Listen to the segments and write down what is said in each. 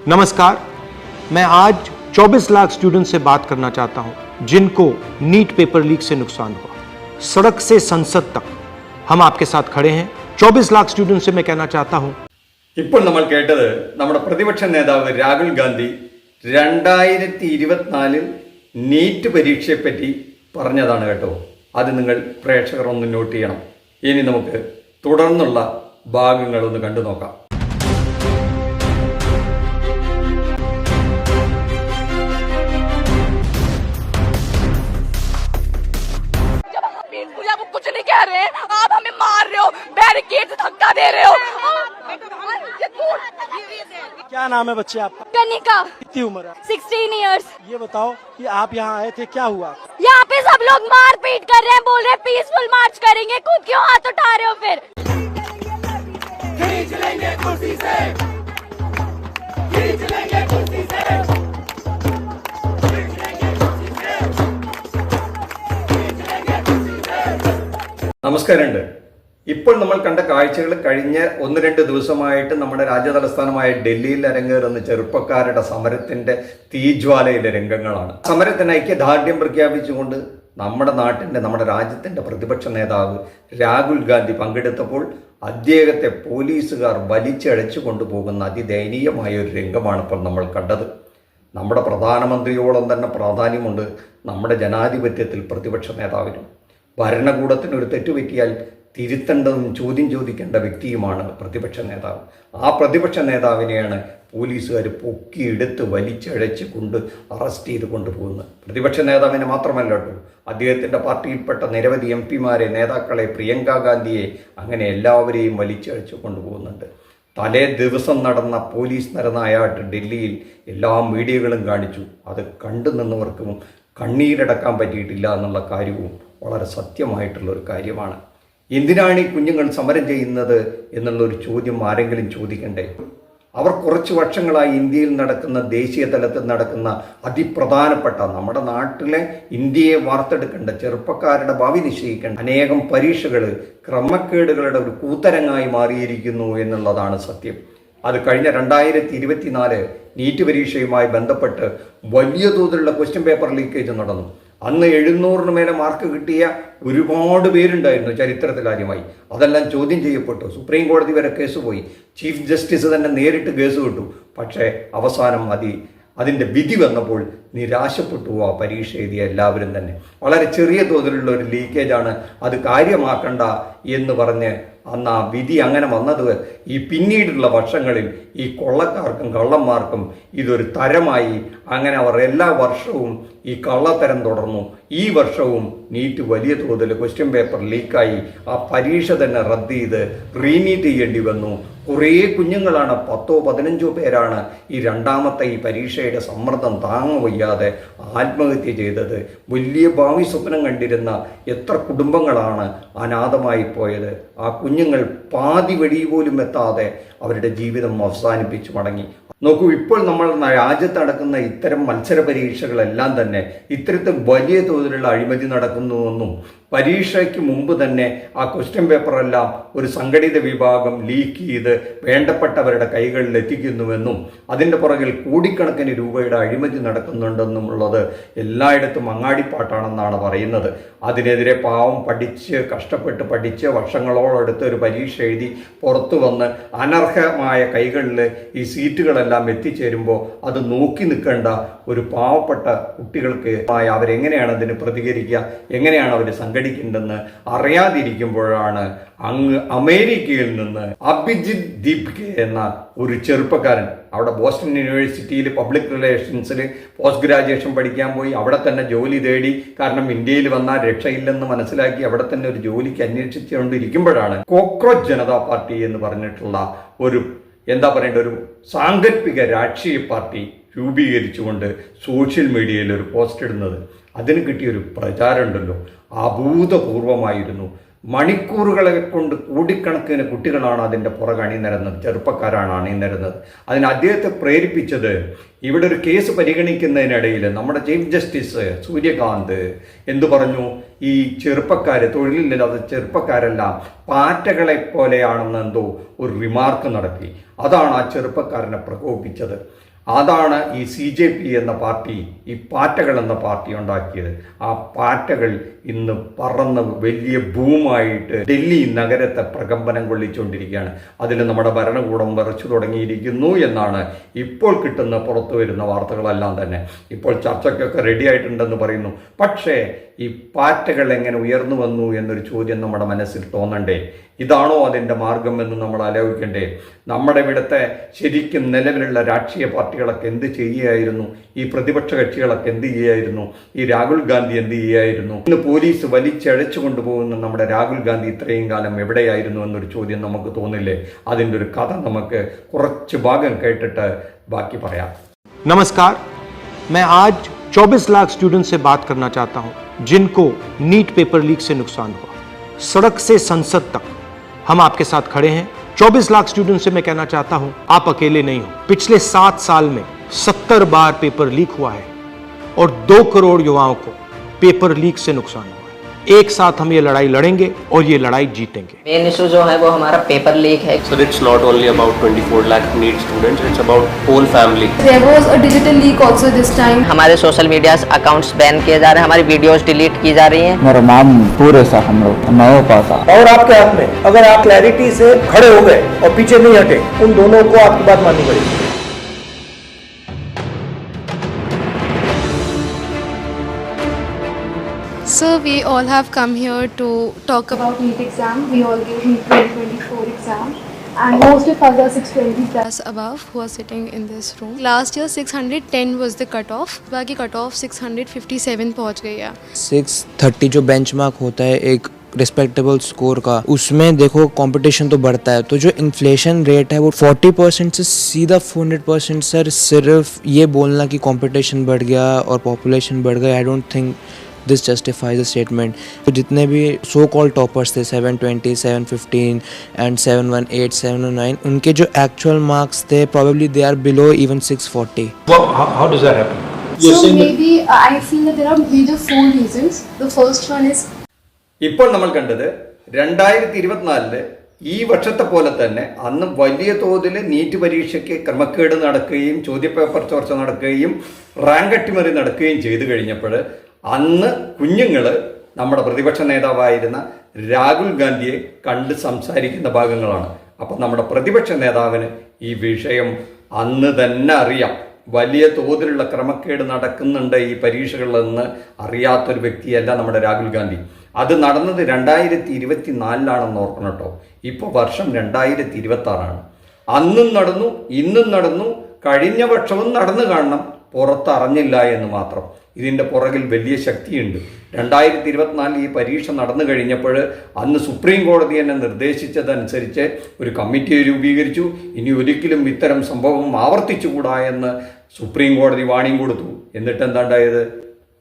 नमस्कार, मैं आज 24 लाख स्टूडेंट से बात करना चाहता हूं जिनको नीट पेपर लीक से नुकसान हुआ। सड़क से संसद तक हम आपके साथ खड़े हैं। 24 लाख स्टूडेंट से मैं कहना चाहता हूं। ഇപ്പോൾ നമ്മൾ കേട്ടത് നമ്മുടെ പ്രതിപക്ഷ നേതാവ് രാഹുൽ ഗാന്ധി 2024 നീറ്റ് പരീക്ഷയെപ്പറ്റി പറഞ്ഞതാണ് കേട്ടോ. അത് നിങ്ങൾ പ്രേക്ഷകർ ഒന്ന് നോട്ട് ചെയ്യണം. ഇനി നമുക്ക് തുടർന്നുള്ള ഭാഗങ്ങൾ ഒന്ന് കണ്ടു നോക്കാം. कुछ नहीं कह रहे हैं, आप हमें मार रहे हो, बैरिकेड से धक्का दे रहे हो। क्या नाम है बच्चे आपका? कनिका। कितनी उम्र है? 16 इयर्स। ये बताओ कि आप यहाँ आए थे, क्या हुआ? यहाँ पे सब लोग मार पीट कर रहे हैं, बोल रहे हैं पीसफुल मार्च करेंगे, खुद क्यों हाथ उठा रहे हो फिर? खींच लेंगे कुर्सी से, खींच लेंगे कुर्सी से। നമസ്കാരമുണ്ട്. ഇപ്പോൾ നമ്മൾ കണ്ട കാഴ്ചകൾ കഴിഞ്ഞ 1-2 ദിവസമായിട്ട് നമ്മുടെ രാജ്യതലസ്ഥാനമായ ഡൽഹിയിൽ അരങ്ങേറുന്ന ചെറുപ്പക്കാരുടെ സമരത്തിന്റെ തീജ്വാലയിലെ രംഗങ്ങളാണ്. സമരത്തിന് ഐക്യദാർഢ്യം പ്രഖ്യാപിച്ചുകൊണ്ട് നമ്മുടെ രാജ്യത്തിന്റെ പ്രതിപക്ഷ നേതാവ് രാഹുൽ ഗാന്ധി പങ്കെടുത്തപ്പോൾ അദ്ദേഹത്തെ പോലീസുകാർ വലിച്ചഴച്ചു കൊണ്ടുപോകുന്ന അതിദയനീയമായ ഒരു രംഗമാണ് ഇപ്പോൾ നമ്മൾ കണ്ടത്. നമ്മുടെ പ്രധാനമന്ത്രിയോളം തന്നെ പ്രാധാന്യമുണ്ട് നമ്മുടെ ജനാധിപത്യത്തിൽ പ്രതിപക്ഷ നേതാവിനും. ഭരണകൂടത്തിന് ഒരു തെറ്റുപറ്റിയാൽ തിരുത്തേണ്ടതും ചോദ്യം ചോദിക്കേണ്ട വ്യക്തിയുമാണ് പ്രതിപക്ഷ നേതാവ്. ആ പ്രതിപക്ഷ നേതാവിനെയാണ് പോലീസുകാർ പൊക്കിയെടുത്ത് വലിച്ചഴച്ച് കൊണ്ട് അറസ്റ്റ് ചെയ്ത് കൊണ്ടുപോകുന്നത്. പ്രതിപക്ഷ നേതാവിനെ മാത്രമല്ല കേട്ടോ, അദ്ദേഹത്തിൻ്റെ പാർട്ടിയിൽപ്പെട്ട നിരവധി എംപിമാരെ, നേതാക്കളെ, പ്രിയങ്ക ഗാന്ധിയെ, അങ്ങനെ എല്ലാവരെയും വലിച്ചഴച്ച് കൊണ്ടുപോകുന്നുണ്ട്. തലേ ദിവസം നടന്ന പോലീസ് നരനായാട്ട് ഡൽഹിയിൽ എല്ലാ മീഡിയകളും കാണിച്ചു. അത് കണ്ടു നിന്നവർക്കും കണ്ണീരടക്കാൻ പറ്റിയിട്ടില്ല എന്നുള്ള കാര്യവും വളരെ സത്യമായിട്ടുള്ളൊരു കാര്യമാണ്. എന്തിനാണ് ഈ കുഞ്ഞുങ്ങൾ സമരം ചെയ്യുന്നത് എന്നുള്ളൊരു ചോദ്യം ആരെങ്കിലും ചോദിക്കണ്ടേ? അവർ കുറച്ച് വർഷങ്ങളായി ഇന്ത്യയിൽ നടക്കുന്ന, ദേശീയ തലത്തിൽ നടക്കുന്ന അതിപ്രധാനപ്പെട്ട, നമ്മുടെ നാട്ടിലെ ഇന്ത്യയെ വാർത്തെടുക്കേണ്ട, ചെറുപ്പക്കാരുടെ ഭാവി നിശ്ചയിക്കേണ്ട അനേകം പരീക്ഷകൾ ക്രമക്കേടുകളുടെ ഒരു കൂത്തരങ്ങായി മാറിയിരിക്കുന്നു എന്നുള്ളതാണ് സത്യം. അത് കഴിഞ്ഞ 2024 നീറ്റ് പരീക്ഷയുമായി ബന്ധപ്പെട്ട് വലിയ തോതിലുള്ള ക്വസ്റ്റ്യൻ പേപ്പർ ലീക്കേജ് നടന്നു. അന്ന് 700 മേലെ മാർക്ക് കിട്ടിയ ഒരുപാട് പേരുണ്ടായിരുന്നു ചരിത്രത്തിലാദ്യമായി. അതെല്ലാം ചോദ്യം ചെയ്യപ്പെട്ടു. സുപ്രീം കോടതി വരെ കേസ് പോയി. ചീഫ് ജസ്റ്റിസ് തന്നെ നേരിട്ട് കേസ് വിട്ടു. പക്ഷേ അവസാനം അതിൻ്റെ വിധി വന്നപ്പോൾ നിരാശപ്പെട്ടു ആ പരീക്ഷ എഴുതിയ എല്ലാവരും തന്നെ. വളരെ ചെറിയ തോതിലുള്ള ഒരു ലീക്കേജാണ്, അത് കാര്യമാക്കണ്ട എന്ന് പറഞ്ഞ് അന്ന് ആ വിധി അങ്ങനെ വന്നത് ഈ പിന്നീടുള്ള വർഷങ്ങളിൽ ഈ കൊള്ളക്കാർക്കും കള്ളന്മാർക്കും ഇതൊരു തരമായി. അങ്ങനെ അവർ എല്ലാ വർഷവും ഈ കള്ളത്തരം തുടർന്നു. ഈ വർഷവും നീറ്റ് വലിയ തോതിൽ ക്വസ്റ്റ്യൻ പേപ്പർ ലീക്കായി. ആ പരീക്ഷ തന്നെ റദ്ദ് ചെയ്ത് റീനീറ്റ് ചെയ്യേണ്ടി വന്നു. കുറേ കുഞ്ഞുങ്ങളാണ്, 10-15 പേരാണ് ഈ രണ്ടാമത്തെ ഈ പരീക്ഷയുടെ സമ്മർദ്ദം താങ്ങുവയ്യാതെ ആത്മഹത്യ ചെയ്തത്. വലിയ ഭാവി സ്വപ്നം കണ്ടിരുന്ന എത്ര കുടുംബങ്ങളാണ് അനാഥമായി പോയത്. ആ കുഞ്ഞുങ്ങൾ പാതി വഴി പോലും എത്താതെ അവരുടെ ജീവിതം അവസാനിപ്പിച്ചു മടങ്ങി. നോക്കൂ, ഇപ്പോൾ നമ്മൾ രാജ്യത്ത് നടക്കുന്ന ഇത്തരം മത്സര പരീക്ഷകളെല്ലാം തന്നെ ഇത്തരത്തിൽ വലിയ തോതിലുള്ള അഴിമതി നടക്കുന്നുവെന്നും പരീക്ഷയ്ക്ക് മുമ്പ് തന്നെ ആ ക്വസ്റ്റ്യൻ പേപ്പറെല്ലാം ഒരു സംഘടിത വിഭാഗം ലീക്ക് ചെയ്ത് വേണ്ടപ്പെട്ടവരുടെ കൈകളിൽ എത്തിക്കുന്നുവെന്നും അതിൻ്റെ പുറകിൽ കോടിക്കണക്കിന് രൂപയുടെ അഴിമതി നടക്കുന്നുണ്ടെന്നുമുള്ളത് എല്ലായിടത്തും അങ്ങാടിപ്പാട്ടാണെന്നാണ് പറയുന്നത്. അതിനെതിരെ പാവം കഷ്ടപ്പെട്ട് പഠിച്ച് വർഷങ്ങളോളം എടുത്ത് ഒരു പരീക്ഷ എഴുതി പുറത്തു വന്ന് അനർഹമായ കൈകളിൽ ഈ സീറ്റുകളെല്ലാം എത്തിച്ചേരുമ്പോൾ അത് നോക്കി നിൽക്കേണ്ട ഒരു പാവപ്പെട്ട കുട്ടികൾക്ക് അവരെങ്ങനെയാണ് അതിന് പ്രതികരിക്കുക, എങ്ങനെയാണ് അവർ സംഘടിക്കേണ്ടെന്ന് അറിയാതിരിക്കുമ്പോഴാണ് അങ്ങ് അമേരിക്കയിൽ നിന്ന് അഭിജിത്ത് ദീപ്കെ എന്ന ഒരു ചെറുപ്പക്കാരൻ അവിടെ ബോസ്റ്റൺ യൂണിവേഴ്സിറ്റിയിൽ പബ്ലിക് റിലേഷൻസിൽ പോസ്റ്റ് ഗ്രാജുവേഷൻ പഠിക്കാൻ പോയി. അവിടെ തന്നെ ജോലി തേടി. കാരണം ഇന്ത്യയിൽ വന്നാൽ രക്ഷയില്ലെന്ന് മനസ്സിലാക്കി അവിടെ തന്നെ ഒരു ജോലിക്ക് അന്വേഷിച്ചുകൊണ്ടിരിക്കുമ്പോഴാണ് കോക്രോച്ച് ജനതാ പാർട്ടി എന്ന് പറഞ്ഞിട്ടുള്ള ഒരു ഒരു സാങ്കല്പിക രാഷ്ട്രീയ പാർട്ടി രൂപീകരിച്ചുകൊണ്ട് സോഷ്യൽ മീഡിയയിൽ ഒരു പോസ്റ്റ് ഇടുന്നത്. അതിന് കിട്ടിയൊരു പ്രചാരമുണ്ടല്ലോ, അഭൂതപൂർവമായിരുന്നു. മണിക്കൂറുകളെ കൊണ്ട് കോടിക്കണക്കിന് കുട്ടികളാണ് അതിൻ്റെ പുറകെ അണിനിരന്നത്, ചെറുപ്പക്കാരാണ് അണിനിരന്നത്. അതിന് അദ്ദേഹത്തെ പ്രേരിപ്പിച്ചത് ഇവിടെ ഒരു കേസ് പരിഗണിക്കുന്നതിനിടയിൽ നമ്മുടെ ചീഫ് ജസ്റ്റിസ് സൂര്യകാന്ത് എന്തു പറഞ്ഞു? ഈ തൊഴിലില്ലാത്ത ചെറുപ്പക്കാരെല്ലാം പാറ്റകളെ പോലെയാണെന്ന് എന്തോ ഒരു റിമാർക്ക് നടത്തി. അതാണ് ആ ചെറുപ്പക്കാരനെ പ്രകോപിപ്പിച്ചത്. അതാണ് ഈ CJP എന്ന പാർട്ടി, ഈ പാറ്റകൾ എന്ന പാർട്ടി ഉണ്ടാക്കിയത്. ആ പാറ്റകൾ ഇന്ന് പറന്ന് വലിയ ബൂമായിട്ട് ഡൽഹി നഗരത്തെ പ്രകമ്പനം കൊള്ളിച്ചുകൊണ്ടിരിക്കുകയാണ്. അതിൽ നമ്മുടെ ഭരണകൂടം വിറച്ചു തുടങ്ങിയിരിക്കുന്നു എന്നാണ് ഇപ്പോൾ കിട്ടുന്ന പുറത്തു വരുന്ന വാർത്തകളെല്ലാം തന്നെ. ഇപ്പോൾ ചർച്ചയ്ക്കൊക്കെ റെഡി ആയിട്ടുണ്ടെന്ന് പറയുന്നു. പക്ഷേ ഈ പാറ്റകൾ എങ്ങനെ ഉയർന്നു വന്നു എന്നൊരു ചോദ്യം നമ്മുടെ മനസ്സിൽ തോന്നണ്ടേ? ഇതാണോ അതിൻ്റെ മാർഗം എന്ന് നമ്മൾ ആലോചിക്കണ്ടേ? നമ്മുടെ ഇവിടുത്തെ ശരിക്കും നിലവിലുള്ള രാഷ്ട്രീയ പാർട്ടികളൊക്കെ എന്ത് ചെയ്യുകയായിരുന്നു? ഈ പ്രതിപക്ഷ കക്ഷികളൊക്കെ എന്ത് ചെയ്യുകയായിരുന്നു? ഈ രാഹുൽ ഗാന്ധി എന്ത് ചെയ്യുകയായിരുന്നു? ഇന്ന് പോലീസ് വലിച്ചഴച്ചു കൊണ്ടുപോകുന്ന നമ്മുടെ രാഹുൽ ഗാന്ധി ഇത്രയും കാലം എവിടെയായിരുന്നു എന്നൊരു ചോദ്യം നമുക്ക് തോന്നില്ലേ? അതിൻ്റെ ഒരു കഥ നമുക്ക് കുറച്ച് ഭാഗം കേട്ടിട്ട് ബാക്കി പറയാം. नमस्कार, मैं आज 24 लाख स्टूडेंट से बात करना चाहता हूं जिनको नीट पेपर लीक से नुकसान हुआ। सड़क से संसद तक हम आपके साथ खड़े हैं। 24 लाख स्टूडेंट से मैं कहना चाहता हूं, आप अकेले नहीं हो। पिछले 7 साल में 70 बार पेपर लीक हुआ है और 2 करोड़ युवाओं को पेपर लीक से नुकसान हुआ है। एक साथ हम ये लड़ाई लड़ेंगे और ये लड़ाई जीतेंगे। मेन इशू जो है वो हमारा पेपर लीक है। So it's not only about 24 lakh NEET students, it's about whole family. There was a digital leak also this time. हमारे सोशल मीडिया अकाउंट्स बैन किए जा रहे हैं, हमारी वीडियोस डिलीट की जा रही हैं। मेरा नाम पूरे सा हम लोग नया पासा और आपके हाथ में, अगर आप क्लैरिटी से खड़े हो गए और पीछे नहीं हटे, उन दोनों को आपकी बात माननी पड़ेगी। So we all have come here to talk about NEET exam. We all gave NEET 2024 exam. And most of us are 620 plus above who are sitting in this room. Last year 610 was the cutoff. बाकी cutoff 657 पहुंच गई है. 630 जो benchmark होता है एक respectable score का, उसमें देखो कंपटीशन तो बढ़ता है, तो जो इन्फ्लेशन रेट है वो 40% से सीधा 400%। सर सिर्फ ये बोलना कि कंपटीशन बढ़ गया और पॉपुलेशन बढ़ गई, I don't think this justifies the statement. तो जितने भी सो कॉल्ड टॉपर्स थे 720, 715 एंड 718, 709, उनके जो एक्चुअल मार्क्स थे probably they are below even 640. How does that happen? So maybe I feel that there are major 4 reasons. The first one is ഇപ്പോൾ നമ്മൾ കണ്ടത് 2024 ഈ വർഷത്തെ പോലെ തന്നെ അന്ന് വലിയ തോതിൽ നീറ്റ് പരീക്ഷയ്ക്ക് ക്രമക്കേട് നടക്കുകയും ചോദ്യപേപ്പർ ചോർച്ച നടക്കുകയും റാങ്ക് അട്ടിമറി നടക്കുകയും ചെയ്തു കഴിഞ്ഞപ്പോൾ അന്ന് കുഞ്ഞുങ്ങൾ നമ്മുടെ പ്രതിപക്ഷ നേതാവായിരുന്ന രാഹുൽ ഗാന്ധിയെ കണ്ട് സംസാരിക്കുന്ന ഭാഗങ്ങളാണ്. അപ്പം നമ്മുടെ പ്രതിപക്ഷ നേതാവിന് ഈ വിഷയം അന്ന് തന്നെ അറിയാം. വലിയ തോതിലുള്ള ക്രമക്കേട് നടക്കുന്നുണ്ട് ഈ പരീക്ഷകളിലെന്ന് അറിയാത്തൊരു വ്യക്തിയല്ല നമ്മുടെ രാഹുൽ ഗാന്ധി. അത് നടന്നത് 2024 ഓർക്കണം കേട്ടോ. ഇപ്പോൾ വർഷം 2026. അന്നും നടന്നു, ഇന്നും നടന്നു, കഴിഞ്ഞ വർഷവും നടന്നു കാണണം, പുറത്തറിഞ്ഞില്ല എന്ന് മാത്രം. ഇതിൻ്റെ പുറകിൽ വലിയ ശക്തിയുണ്ട്. 2024 ഈ പരീക്ഷ നടന്നു കഴിഞ്ഞപ്പോൾ അന്ന് സുപ്രീം കോടതി തന്നെ നിർദ്ദേശിച്ചതനുസരിച്ച് ഒരു കമ്മിറ്റിയെ രൂപീകരിച്ചു. ഇനി ഒരിക്കലും ഇത്തരം സംഭവം ആവർത്തിച്ചുകൂടാ എന്ന് സുപ്രീം കോടതി വാണിംഗ് കൊടുത്തു. എന്നിട്ട് എന്താണ്ടായത്?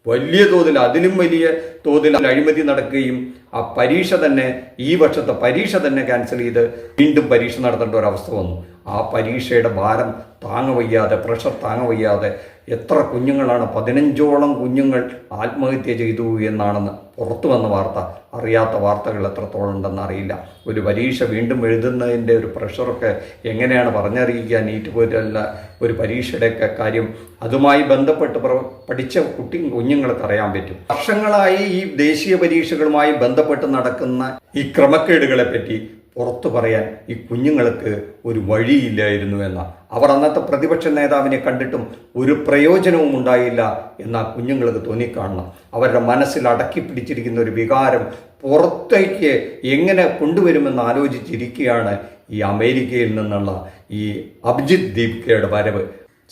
വലിയ തോതിൽ, അതിലും വലിയ തോതിൽ അഴിമതി നടക്കുകയും ആ പരീക്ഷ തന്നെ, ഈ വർഷത്തെ പരീക്ഷ തന്നെ ക്യാൻസൽ ചെയ്ത് വീണ്ടും പരീക്ഷ നടത്തേണ്ട ഒരവസ്ഥ വന്നു. ആ പരീക്ഷയുടെ ഭാരം താങ്ങവയ്യാതെ, പ്രഷർ താങ്ങവയ്യാതെ എത്ര കുഞ്ഞുങ്ങളാണ്, 15ഓളം കുഞ്ഞുങ്ങൾ ആത്മഹത്യ ചെയ്തു എന്നാണെന്ന് പുറത്തു വന്ന വാർത്ത. അറിയാത്ത വാർത്തകൾ എത്രത്തോളം ഉണ്ടെന്ന് അറിയില്ല. ഒരു പരീക്ഷ വീണ്ടും എഴുതുന്നതിൻ്റെ ഒരു പ്രഷറൊക്കെ എങ്ങനെയാണ് പറഞ്ഞറിയിക്കുക? നീറ്റ് പോലുള്ള ഒരു പരീക്ഷയുടെയൊക്കെ കാര്യം അതുമായി ബന്ധപ്പെട്ട് പഠിച്ച കുഞ്ഞുങ്ങൾക്ക് അറിയാൻ പറ്റും. വർഷങ്ങളായി ഈ ദേശീയ പരീക്ഷകളുമായി ബന്ധപ്പെട്ട് നടക്കുന്ന ഈ ക്രമക്കേടുകളെ പറ്റി പുറത്തു പറയാൻ ഈ കുഞ്ഞുങ്ങൾക്ക് ഒരു വഴിയില്ലായിരുന്നു എന്ന അവർ അന്നത്തെ പ്രതിപക്ഷ നേതാവിനെ കണ്ടിട്ടും ഒരു പ്രയോജനവും ഉണ്ടായില്ല എന്ന കുഞ്ഞുങ്ങൾക്ക് തോന്നിക്കാണണം. അവരുടെ മനസ്സിൽ അടക്കി പിടിച്ചിരിക്കുന്ന ഒരു വികാരം പുറത്തേക്ക് എങ്ങനെ കൊണ്ടുവരുമെന്ന് ആലോചിച്ചിരിക്കുകയാണ് ഈ അമേരിക്കയിൽ നിന്നുള്ള ഈ അഭിജിത്ത് ദീപ്കയുടെ വരവ്.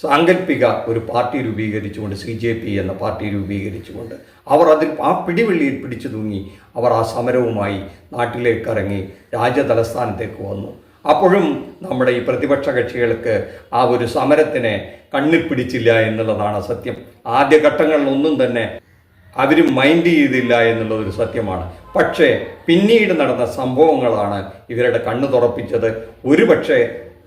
സാങ്കല്പിക ഒരു പാർട്ടി രൂപീകരിച്ചുകൊണ്ട്, CJP എന്ന പാർട്ടി രൂപീകരിച്ചുകൊണ്ട് അവർ അതിൽ ആ പിടിവള്ളിയിൽ പിടിച്ചു തൂങ്ങി അവർ ആ സമരവുമായി നാട്ടിലേക്ക് ഇറങ്ങി രാജ്യതലസ്ഥാനത്തേക്ക് വന്നു. അപ്പോഴും നമ്മുടെ ഈ പ്രതിപക്ഷ കക്ഷികൾക്ക് ആ ഒരു സമരത്തിനെ കണ്ണിൽ പിടിച്ചില്ല എന്നുള്ളതാണ് സത്യം. ആദ്യഘട്ടങ്ങളിലൊന്നും തന്നെ അവർ മൈൻഡ് ചെയ്തില്ല എന്നുള്ളതൊരു സത്യമാണ്. പക്ഷേ പിന്നീട് നടന്ന സംഭവങ്ങളാണ് ഇവരുടെ കണ്ണ് തുറപ്പിച്ചത്. ഒരുപക്ഷെ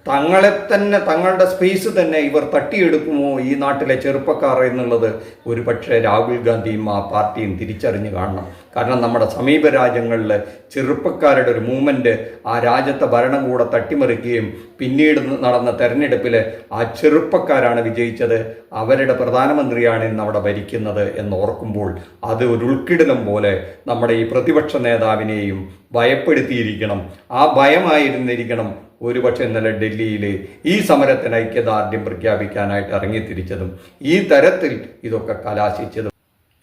തങ്ങളുടെ സ്പേസ് തന്നെ ഇവർ തട്ടിയെടുക്കുമോ ഈ നാട്ടിലെ ചെറുപ്പക്കാർ എന്നുള്ളത് ഒരു പക്ഷേ രാഹുൽ ഗാന്ധിയും ആ പാർട്ടിയും തിരിച്ചറിഞ്ഞു കാണണം. കാരണം നമ്മുടെ സമീപ രാജ്യങ്ങളിൽ ചെറുപ്പക്കാരുടെ ഒരു മൂവ്മെൻറ്റ് ആ രാജ്യത്തെ ഭരണകൂടം തട്ടിമറിക്കുകയും പിന്നീട് നടന്ന തെരഞ്ഞെടുപ്പിൽ ആ ചെറുപ്പക്കാരാണ് വിജയിച്ചത്, അവരുടെ പ്രധാനമന്ത്രിയാണ് ഇന്ന് അവിടെ ഭരിക്കുന്നത് എന്നോർക്കുമ്പോൾ അത് ഒരു ഉൾക്കിടലം പോലെ നമ്മുടെ ഈ പ്രതിപക്ഷ നേതാവിനെയും ഭയപ്പെടുത്തിയിരിക്കണം. ആ ഭയമായിരുന്നിരിക്കണം ഒരുപക്ഷെ ഇന്നലെ ഡൽഹിയിൽ ഈ സമരത്തിന് ഐക്യദാർഢ്യം പ്രഖ്യാപിക്കാനായിട്ട് ഇറങ്ങിത്തിരിച്ചതും ഈ തരത്തിൽ ഇതൊക്കെ കലാശിച്ചതും.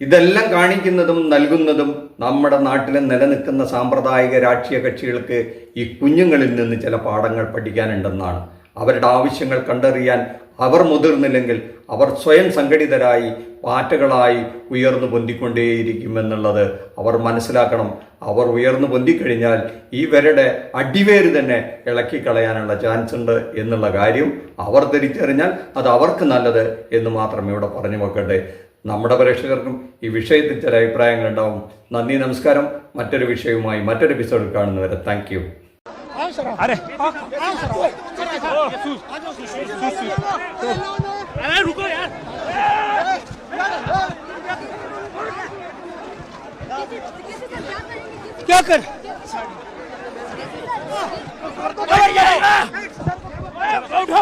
ഇതെല്ലാം കാണിക്കുന്നതും നൽകുന്നതും നമ്മുടെ നാട്ടിൽ നിലനിൽക്കുന്ന സാമ്പ്രദായിക രാഷ്ട്രീയ കക്ഷികൾക്ക് ഈ കുഞ്ഞുങ്ങളിൽ നിന്ന് ചില പാഠങ്ങൾ പഠിക്കാനുണ്ടെന്നാണ്. അവരുടെ ആവശ്യങ്ങൾ കണ്ടറിയാൻ അവർ മുതിർന്നില്ലെങ്കിൽ അവർ സ്വയം സംഘടിതരായി പാറ്റകളായി ഉയർന്നു പൊന്തിക്കൊണ്ടേയിരിക്കുമെന്നുള്ളത് അവർ മനസ്സിലാക്കണം. അവർ ഉയർന്നു പൊന്തിക്കഴിഞ്ഞാൽ ഇവരുടെ അടിവേര് തന്നെ ഇളക്കിക്കളയാനുള്ള ചാൻസ് ഉണ്ട് എന്നുള്ള കാര്യം അവർ തിരിച്ചറിഞ്ഞാൽ അത് അവർക്ക് നല്ലത് എന്ന് മാത്രമേ ഇവിടെ പറഞ്ഞു വെക്കട്ടെ. നമ്മുടെ പ്രേക്ഷകർക്കും ഈ വിഷയത്തിൽ ചില അഭിപ്രായങ്ങളുണ്ടാവും. നന്ദി, നമസ്കാരം. മറ്റൊരു വിഷയവുമായി മറ്റൊരു എപ്പിസോഡിൽ കാണുന്നവരെ താങ്ക് യു. क्या कर उठो